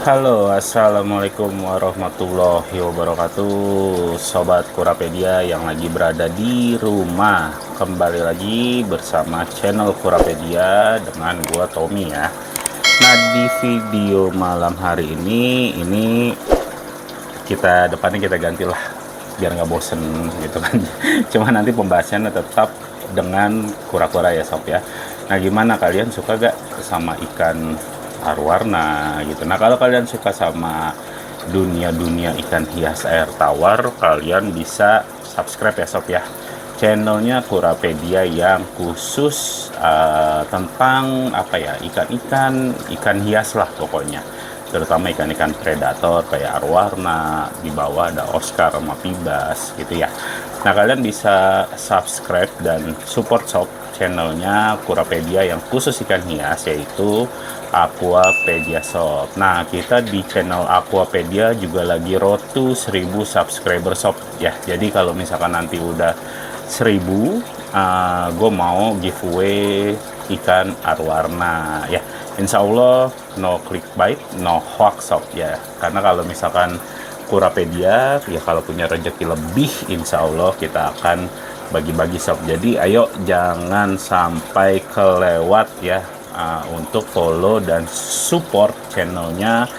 Halo, assalamualaikum warahmatullahi wabarakatuh, Sobat Kurapedia yang lagi berada di rumah. Kembali lagi bersama channel Kurapedia dengan gua Tommy ya. Nah, di video malam hari ini depannya kita gantilah biar nggak bosen gitu kan. Cuma nanti pembahasannya tetap dengan kura-kura ya sob ya. Nah, gimana, kalian suka gak sama ikan arwarna gitu? Nah, kalau kalian suka sama dunia ikan hias air tawar, kalian bisa subscribe ya sob ya channelnya Kurapedia yang khusus tentang apa ya, ikan hias lah pokoknya, terutama ikan-ikan predator kayak arwarna. Di bawah ada Oscar sama Pibas gitu ya. Nah, kalian bisa subscribe dan support shop channelnya Kurapedia yang khusus ikan hias, yaitu Aquapedia Shop. Nah, kita di channel Aquapedia juga lagi road to 1000 subscriber shop ya. Jadi kalau misalkan nanti udah 1000, gue mau giveaway ikan arwarna ya. Insya Allah no clickbait, no hoax sob ya. Karena kalau misalkan Kurapedia ya, kalau punya rezeki lebih, insya Allah kita akan bagi-bagi sob. Jadi ayo jangan sampai kelewat ya, untuk follow dan support channelnya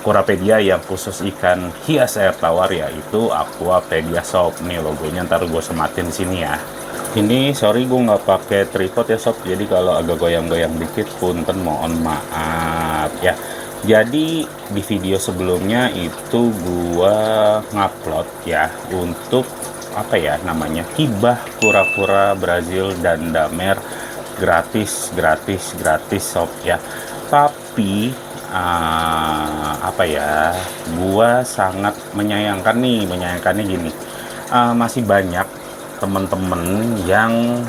Kurapedia yang khusus ikan hias air tawar, yaitu Aquapedia Shop. Nih logonya ntar gue sematin sini ya. Ini sorry gue nggak pakai tripod ya sob, jadi kalau agak goyang-goyang dikit punten mohon maaf ya. Jadi di video sebelumnya itu gue ngupload ya untuk apa ya namanya, hibah kura-kura Brazil dan damer gratis sob ya. Tapi apa ya, gua sangat menyayangkannya gini, masih banyak temen-temen yang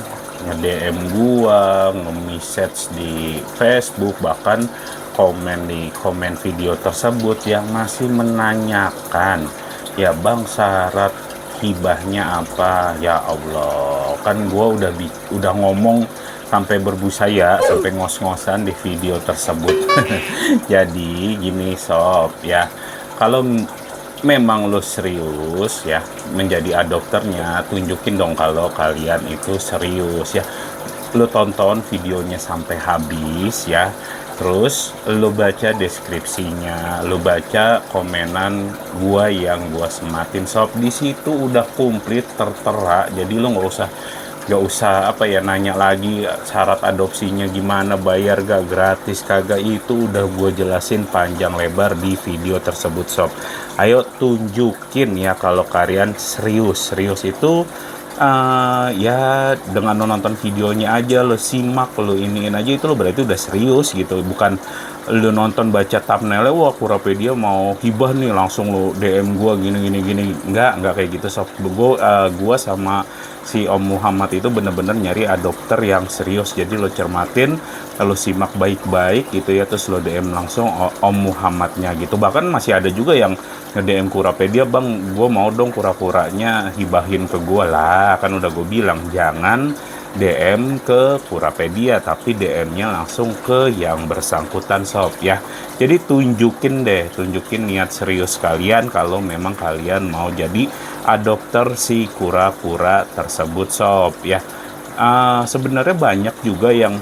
nge-DM gua, nge-message di Facebook, bahkan komen di komen video tersebut yang masih menanyakan, ya bang, syarat hibahnya apa? Ya Allah, kan gua udah ngomong sampai berbusaya, sampai ngos-ngosan di video tersebut. Jadi gini sob ya, kalau memang lo serius ya menjadi adopternya, tunjukin dong kalau kalian itu serius ya. Lo tonton videonya sampai habis ya, terus lo baca deskripsinya, lo baca komenan gua yang gua sematin sob. Di situ udah komplit tertera, jadi lo nggak usah apa ya nanya lagi syarat adopsinya gimana, bayar gak, gratis kagak, itu udah gue jelasin panjang lebar di video tersebut sob. Ayo tunjukin ya kalau kalian serius itu, ya dengan nonton videonya aja, lo simak, lo iniin aja, itu lo berarti udah serius gitu. Bukan lo nonton baca thumbnailnya, wah Kurapedia mau hibah nih, langsung lo DM gua gini. Enggak kayak gitu sob. Gua sama si Om Muhammad itu bener-bener nyari adopter yang serius. Jadi lo cermatin, lo simak baik-baik gitu ya, terus lo DM langsung Om Muhammadnya gitu. Bahkan masih ada juga yang nge-DM Kurapedia, bang gue mau dong kura-kuranya hibahin ke gue. Lah kan udah gue bilang jangan DM ke Kurapedia, tapi DM-nya langsung ke yang bersangkutan sob ya. Jadi tunjukin niat serius kalian kalau memang kalian mau jadi adopter si kura-kura tersebut sob ya. Sebenarnya banyak juga yang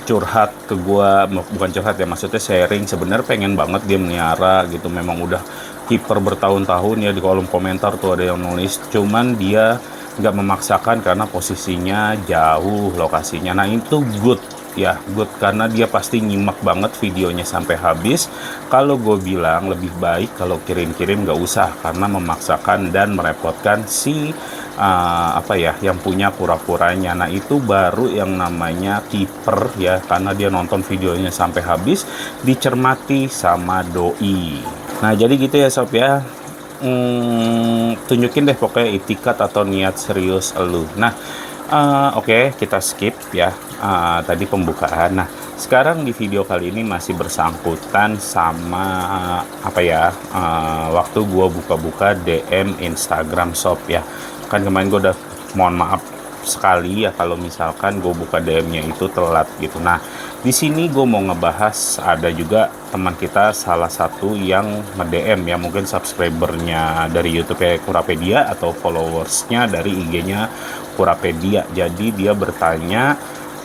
curhat ke gua, bukan curhat ya, maksudnya sharing, sebenarnya pengen banget dia melihara gitu, memang udah kiper bertahun-tahun ya. Di kolom komentar tuh ada yang nulis, cuman dia nggak memaksakan karena posisinya jauh lokasinya. Nah itu good ya, good, karena dia pasti nyimak banget videonya sampai habis. Kalau gue bilang lebih baik kalau kirim-kirim nggak usah, karena memaksakan dan merepotkan si apa ya yang punya kura-kuranya. Nah itu baru yang namanya kiper ya, karena dia nonton videonya sampai habis, dicermati sama doi. Nah jadi gitu ya sob ya. Tunjukin deh pokoknya itikat atau niat serius elu. Nah oke, kita skip ya tadi pembukaan. Nah sekarang di video kali ini masih bersangkutan sama apa ya, waktu gua buka-buka DM Instagram shop ya. Kan kemarin gue udah mohon maaf sekali ya kalau misalkan gue buka DM-nya itu telat gitu. Nah Di sini gue mau ngebahas, ada juga teman kita salah satu yang nge-DM ya, mungkin subscribernya dari YouTube-nya Kurapedia atau followersnya dari IG-nya Kurapedia. Jadi dia bertanya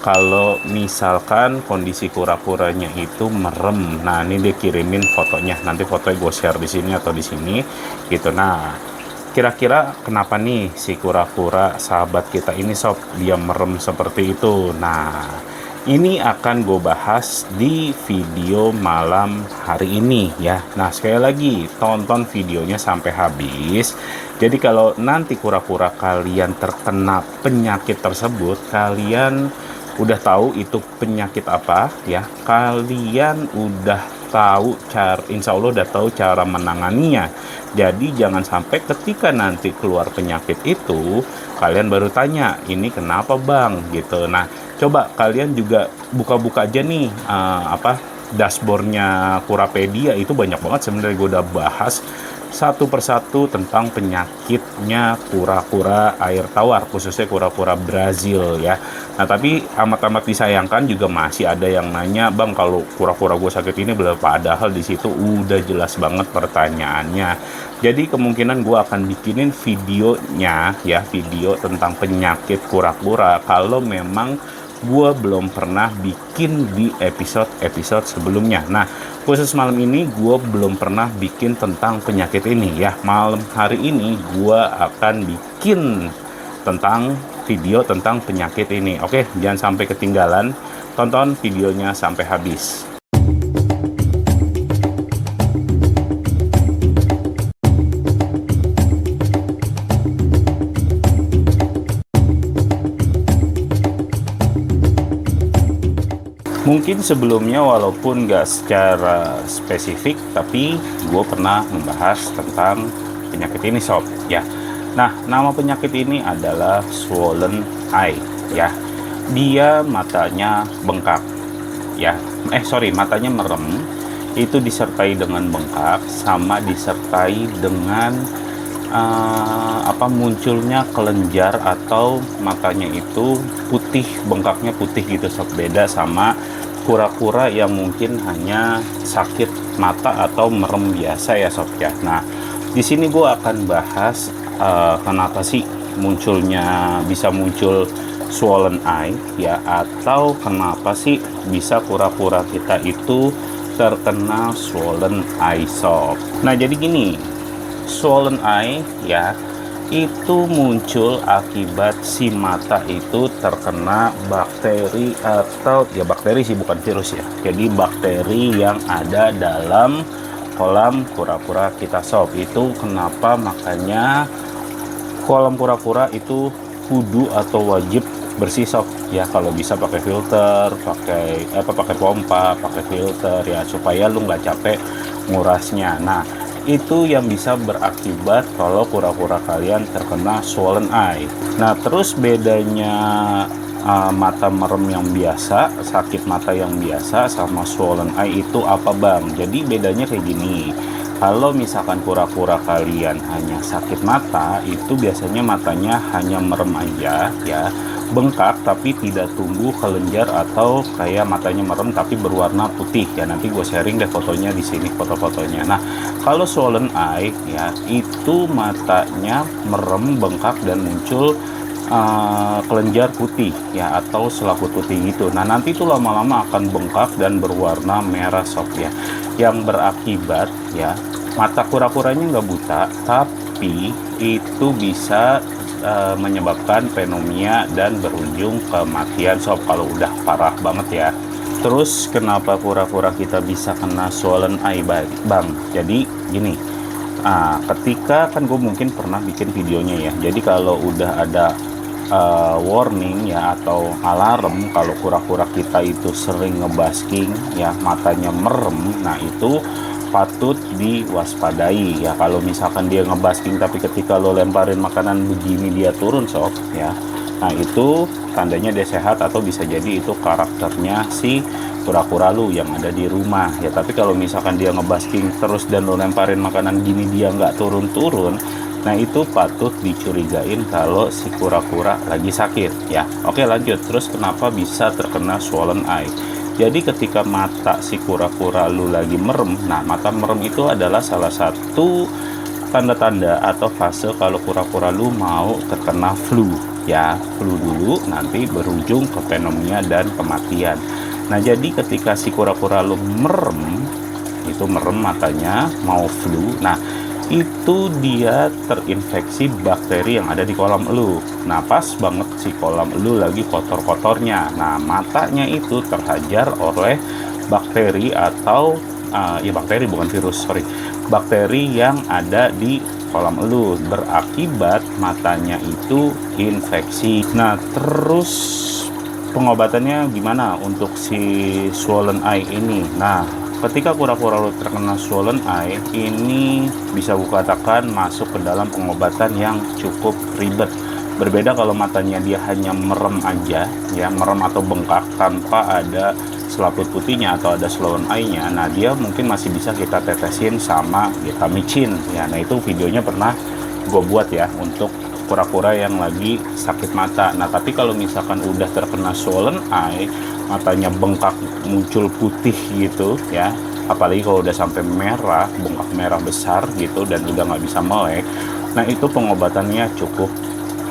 kalau misalkan kondisi kura-kuranya itu merem. Nah, ini dia kirimin fotonya. Nanti fotonya gue share di sini atau di sini gitu. Nah, kira-kira kenapa nih si kura-kura sahabat kita ini sob dia merem seperti itu? Nah, ini akan gue bahas di video malam hari ini ya. Nah, sekali lagi tonton videonya sampai habis. Jadi kalau nanti kura-kura kalian terkena penyakit tersebut, kalian udah tahu itu penyakit apa ya, kalian udah tahu cara, insya Allah udah tahu cara menanganinya. Jadi jangan sampai ketika nanti keluar penyakit itu kalian baru tanya ini kenapa bang gitu. Nah, coba kalian juga buka-buka aja nih dashboardnya Kurapedia, itu banyak banget sebenarnya gue udah bahas satu persatu tentang penyakitnya kura-kura air tawar, khususnya kura-kura Brazil ya. Nah, tapi amat-amat disayangkan juga masih ada yang nanya, bang kalau kura-kura gue sakit ini belum, padahal di situ udah jelas banget pertanyaannya. Jadi kemungkinan gue akan bikinin videonya ya, video tentang penyakit kura-kura kalau memang gue belum pernah bikin di episode sebelumnya. Nah, khusus malam ini gue belum pernah bikin tentang penyakit ini ya. Malam hari ini gue akan bikin tentang video tentang penyakit ini. Oke, jangan sampai ketinggalan, tonton videonya sampai habis. Mungkin sebelumnya walaupun nggak secara spesifik, tapi gue pernah membahas tentang penyakit ini sob ya. Nah, nama penyakit ini adalah swollen eye ya. Dia matanya bengkak ya. Matanya merem, itu disertai dengan bengkak, sama disertai dengan munculnya kelenjar atau matanya itu putih, bengkaknya putih gitu sob. Beda sama kura-kura yang mungkin hanya sakit mata atau merem biasa ya sob ya. Nah, di sini gue akan bahas kenapa sih bisa muncul swollen eye ya, atau kenapa sih bisa kura-kura kita itu terkena swollen eye sob. Nah, jadi gini, swollen eye ya itu muncul akibat si mata itu terkena bakteri, atau ya bakteri sih bukan virus ya, jadi bakteri yang ada dalam kolam kura-kura kita sob. Itu kenapa makanya kolam kura-kura itu kudu atau wajib bersih sob ya, kalau bisa pakai filter, pakai pompa, pakai filter ya, supaya lu nggak capek ngurasnya. Nah, itu yang bisa berakibat kalau kura-kura kalian terkena swollen eye. Nah, terus bedanya mata merem yang biasa, sakit mata yang biasa sama swollen eye itu apa bang? Jadi bedanya kayak gini, kalau misalkan kura-kura kalian hanya sakit mata, itu biasanya matanya hanya merem aja ya, bengkak tapi tidak tumbuh kelenjar atau kayak matanya merem tapi berwarna putih ya. Nanti gue sharing deh fotonya di sini, foto-fotonya. Nah, kalau swollen eye ya itu matanya merem, bengkak dan muncul kelenjar putih ya, atau selaput putih gitu. Nah, nanti itu lama-lama akan bengkak dan berwarna merah sob ya, yang berakibat ya mata kura-kuranya nggak buta, tapi itu bisa menyebabkan pneumonia dan berujung kematian sob kalau udah parah banget ya. Terus kenapa kura-kura kita bisa kena swollen eye bang? Jadi gini, ketika kan gue mungkin pernah bikin videonya ya, jadi kalau udah ada warning ya atau alarm kalau kura-kura kita itu sering ngebasking ya, matanya merem, nah itu patut diwaspadai ya. Kalau misalkan dia ngebasking tapi ketika lo lemparin makanan begini dia turun sob ya, nah itu tandanya dia sehat, atau bisa jadi itu karakternya si kura-kura lu yang ada di rumah ya. Tapi kalau misalkan dia ngebasking terus dan lo lemparin makanan gini dia nggak turun-turun, nah itu patut dicurigain kalau si kura-kura lagi sakit ya. Oke, lanjut. Terus kenapa bisa terkena swollen eye? Jadi ketika mata si kura-kura lu lagi merem, nah mata merem itu adalah salah satu tanda-tanda atau fase kalau kura-kura lu mau terkena flu. Ya, flu dulu nanti berujung ke pneumonia dan kematian. Nah, jadi ketika si kura-kura lu merem, itu merem matanya mau flu, nah itu dia terinfeksi bakteri yang ada di kolam elu. Nah, pas banget si kolam elu lagi kotor-kotornya, nah matanya itu terhajar oleh bakteri atau ya bakteri, bukan virus, sorry, bakteri yang ada di kolam elu, berakibat matanya itu infeksi. Nah, terus pengobatannya gimana untuk si swollen eye ini? Nah, ketika kura-kura lu terkena swollen eye, ini bisa gue katakan masuk ke dalam pengobatan yang cukup ribet. Berbeda kalau matanya dia hanya merem aja, ya merem atau bengkak tanpa ada selaput putihnya atau ada swollen eye-nya. Nah, dia mungkin masih bisa kita tetesin sama vitamicin. Ya, nah itu videonya pernah gue buat ya untuk kura-kura yang lagi sakit mata. Nah, tapi kalau misalkan udah terkena swollen eye, matanya bengkak muncul putih gitu ya, apalagi kalau udah sampai merah, bengkak merah besar gitu dan udah nggak bisa melek, nah itu pengobatannya cukup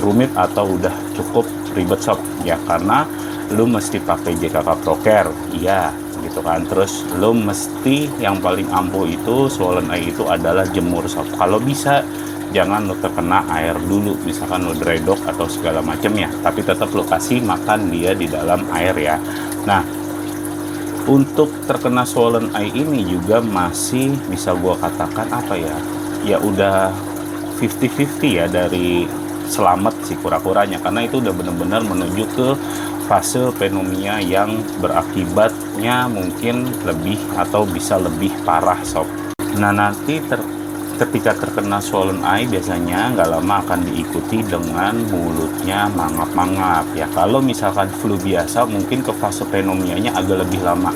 rumit atau udah cukup ribet sob ya, karena lu mesti pakai JKK Procare, iya gitu kan. Terus lu mesti yang paling ampuh itu swollen eye itu adalah jemur sob. Kalau bisa jangan lo terkena air dulu, misalkan lo dredok atau segala macam ya, tapi tetap lo kasih makan dia di dalam air ya. Nah, untuk terkena swollen eye ini juga masih bisa gua katakan apa ya, ya udah 50-50 ya dari selamat si kura-kuranya, karena itu udah benar-benar menuju ke fase pneumonia yang berakibatnya mungkin lebih atau bisa lebih parah sob. Nah, nanti ketika terkena swollen eye biasanya nggak lama akan diikuti dengan mulutnya mangap-mangap ya. Kalau misalkan flu biasa mungkin ke fase pneumonia-nya agak lebih lama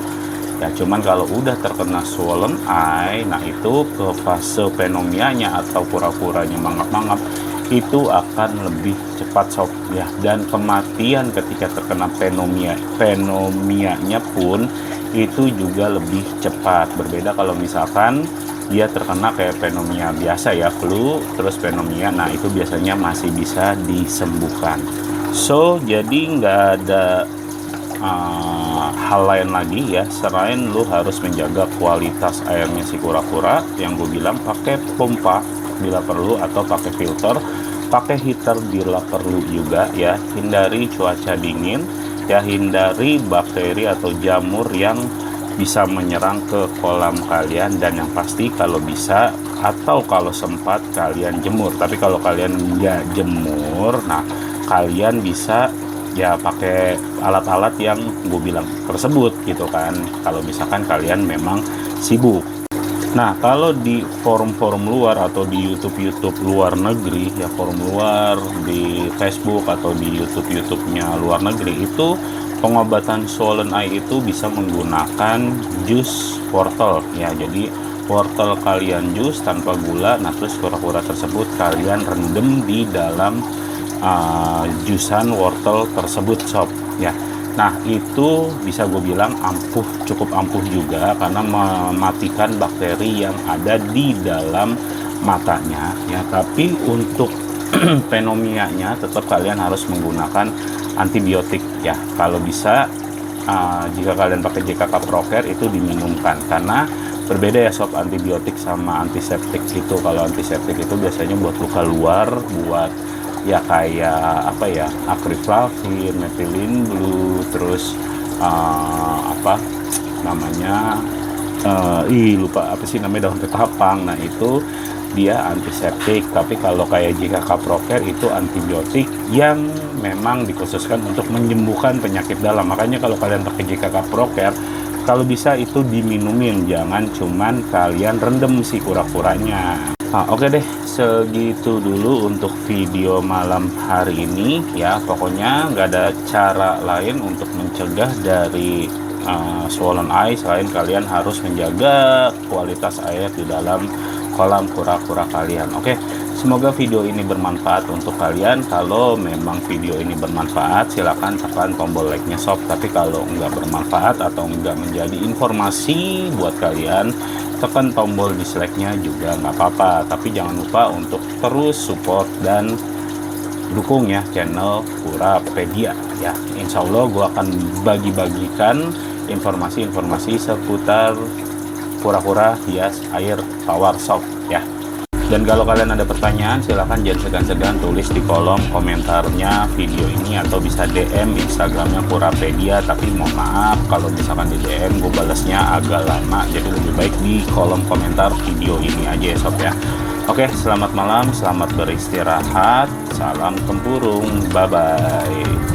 ya, cuman kalau udah terkena swollen eye, nah itu ke fase pneumonia-nya atau kura-kuranya mangap-mangap itu akan lebih cepat sob ya. Dan kematian ketika terkena pneumonia-nya pun itu juga lebih cepat. Berbeda kalau misalkan dia terkena kayak pneumonia biasa ya, flu terus pneumonia, nah itu biasanya masih bisa disembuhkan. So jadi nggak ada hal lain lagi ya selain lu harus menjaga kualitas airnya si kura-kura, yang gue bilang pakai pompa bila perlu atau pakai filter, pakai heater bila perlu juga ya. Hindari cuaca dingin ya, hindari bakteri atau jamur yang bisa menyerang ke kolam kalian, dan yang pasti kalau bisa atau kalau sempat kalian jemur. Tapi kalau kalian nggak jemur, nah kalian bisa ya pakai alat-alat yang gue bilang tersebut gitu kan, kalau misalkan kalian memang sibuk. Nah, kalau di forum-forum luar atau di YouTube luar negeri ya, forum luar di Facebook atau di YouTube-nya luar negeri, itu pengobatan swollen eye itu bisa menggunakan jus wortel ya. Jadi wortel kalian jus tanpa gula, nah terus kura-kura tersebut kalian rendam di dalam jusan wortel tersebut sob ya. Nah, itu bisa gue bilang ampuh, cukup ampuh juga karena mematikan bakteri yang ada di dalam matanya ya. Tapi untuk pneumonia-nya tetap kalian harus menggunakan antibiotik ya. Kalau bisa jika kalian pakai JKK Procare itu diminumkan, karena berbeda ya sob antibiotik sama antiseptik itu. Kalau antiseptik itu biasanya buat luka luar, buat ya kayak apa ya, akriflavin, methylene blue, terus apa namanya, lupa apa sih namanya, daun ketapang. Nah itu dia antiseptik. Tapi kalau kayak JKK Procare itu antibiotik yang memang dikhususkan untuk menyembuhkan penyakit dalam. Makanya kalau kalian pakai JKK Procare, kalau bisa itu diminumin, jangan cuman kalian rendam si kura-kuranya. Nah, oke deh, segitu dulu untuk video malam hari ini ya. Pokoknya nggak ada cara lain untuk mencegah dari swollen eye selain kalian harus menjaga kualitas air di dalam kolam kura-kura kalian. Oke, semoga video ini bermanfaat untuk kalian. Kalau memang video ini bermanfaat, silahkan tekan tombol like-nya sob. Tapi kalau nggak bermanfaat atau nggak menjadi informasi buat kalian, tekan tombol dislike-nya juga nggak apa-apa. Tapi jangan lupa untuk terus support dan dukung ya channel Kurapedia ya. Insya Allah gue akan bagi-bagikan informasi-informasi seputar kura-kura hias air tawar sob ya. Dan kalau kalian ada pertanyaan, silahkan jangan segan-segan tulis di kolom komentarnya video ini, atau bisa DM Instagramnya Kurapedia. Tapi mohon maaf kalau misalkan di DM gue balasnya agak lama, jadi lebih baik di kolom komentar video ini aja ya sob ya. Oke, selamat malam, selamat beristirahat, salam tempurung, bye bye.